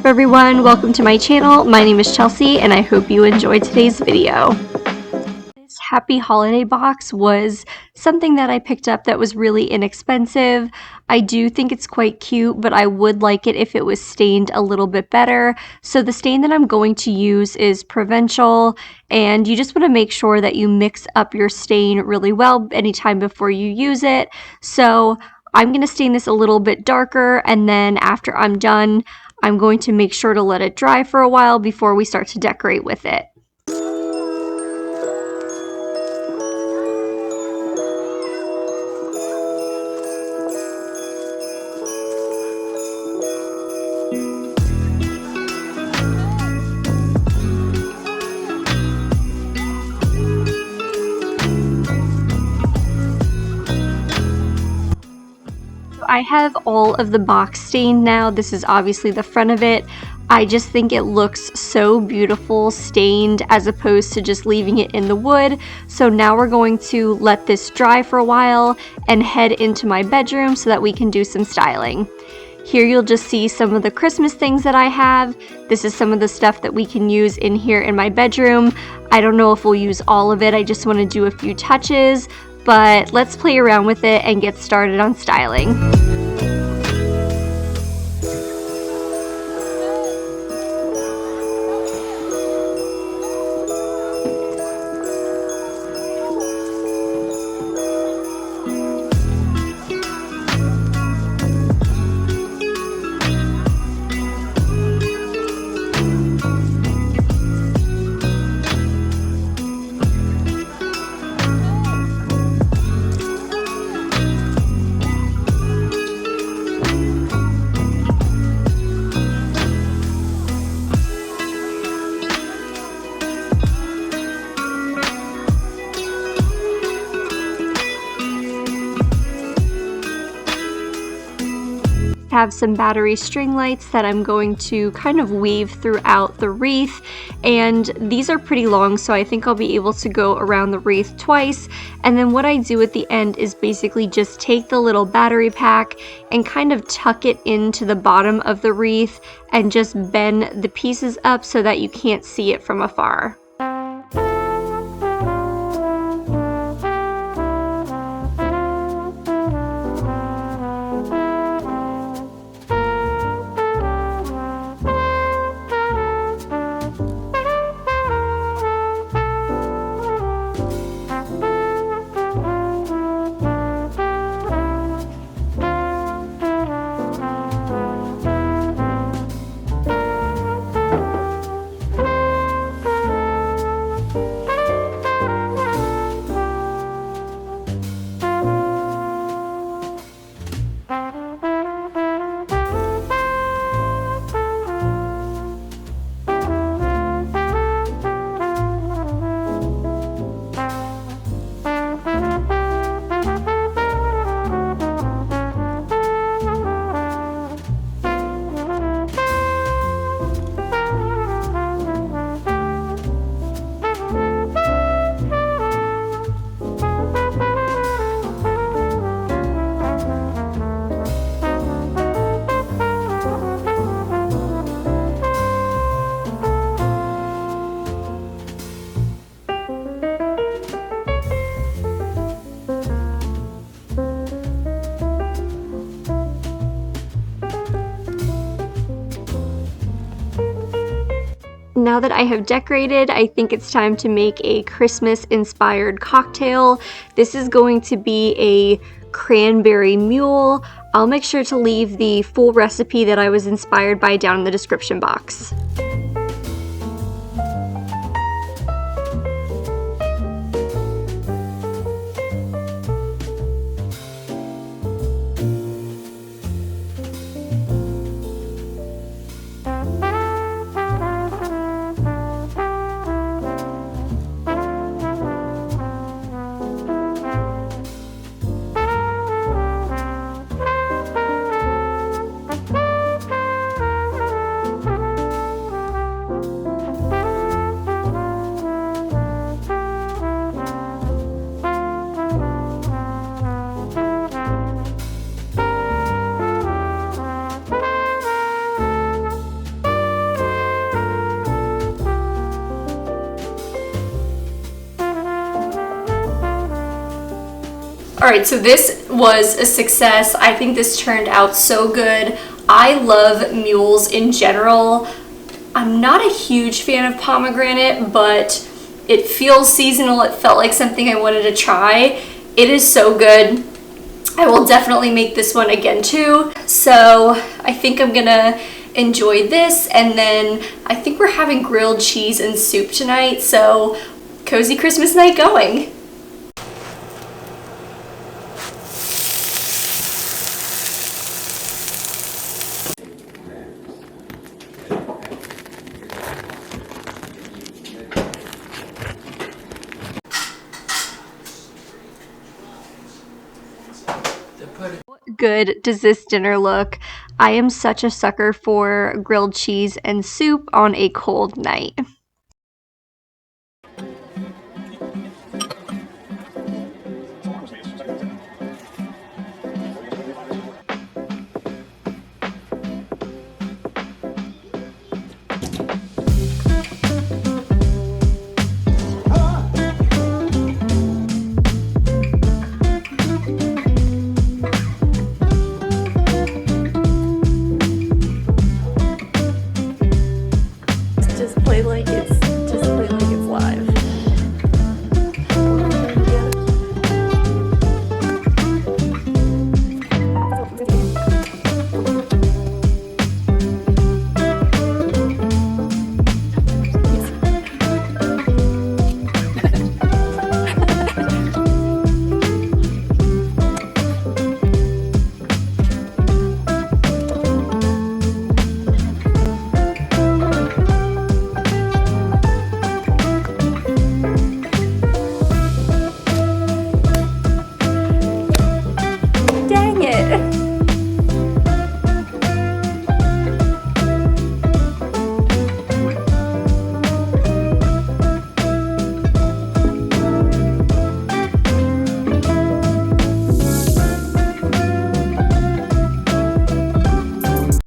everyone, welcome to my channel. My name is Chelsea and I hope you enjoyed today's video. This happy holiday box was something that I picked up that was really inexpensive. I do think it's quite cute, but I would like it if it was stained a little bit better. So the stain that I'm going to use is Provincial, and you just want to make sure that you mix up your stain really well anytime before you use it. So I'm going to stain this a little bit darker, and then after I'm done, I'm going to make sure to let it dry for a while before we start to decorate with it. I have all of the box stained now. This is obviously the front of it. I just think it looks so beautiful stained as opposed to just leaving it in the wood. So now we're going to let this dry for a while and head into my bedroom so that we can do some styling. Here you'll just see some of the Christmas things that I have. This is some of the stuff that we can use in here in my bedroom. I don't know if we'll use all of it. I just want to do a few touches. But let's play around with it and get started on styling. Have some battery string lights that I'm going to kind of weave throughout the wreath, and these are pretty long, so I think I'll be able to go around the wreath twice. And then what I do at the end is basically just take the little battery pack and kind of tuck it into the bottom of the wreath and just bend the pieces up so that you can't see it from afar. Now that I have decorated, I think it's time to make a Christmas inspired cocktail. This is going to be a cranberry mule. I'll make sure to leave the full recipe that I was inspired by down in the description box. Alright, so this was a success. I think this turned out so good. I love mules in general. I'm not a huge fan of pomegranate, but it feels seasonal. It felt like something I wanted to try. It is so good. I will definitely make this one again too. So I think I'm gonna enjoy this, and then I think we're having grilled cheese and soup tonight, so cozy Christmas night going. Good does this dinner look? I am such a sucker for grilled cheese and soup on a cold night.